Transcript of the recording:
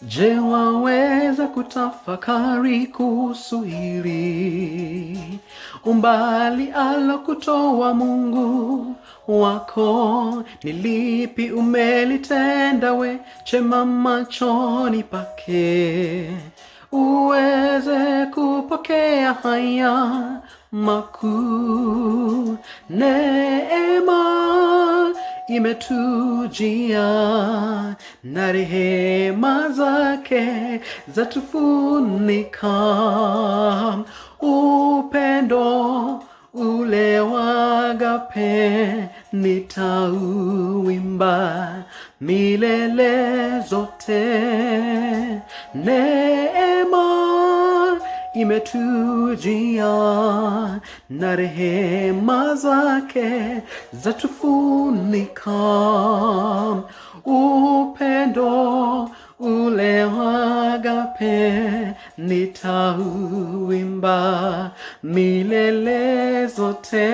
Je, waweza kutafakari kuhusu hili? Umbali alokutoa Mungu wako ni lipi? Umelitenda we chema machoni pake, uweze kupokea haya makuu. Neema imetujia na rehema zake zatufunika. Upendo ule wa agape nitauimba milele zote. Neema imetujia na rehema zake zatufunika. Upendo ule wa agape nitauimba milele zote.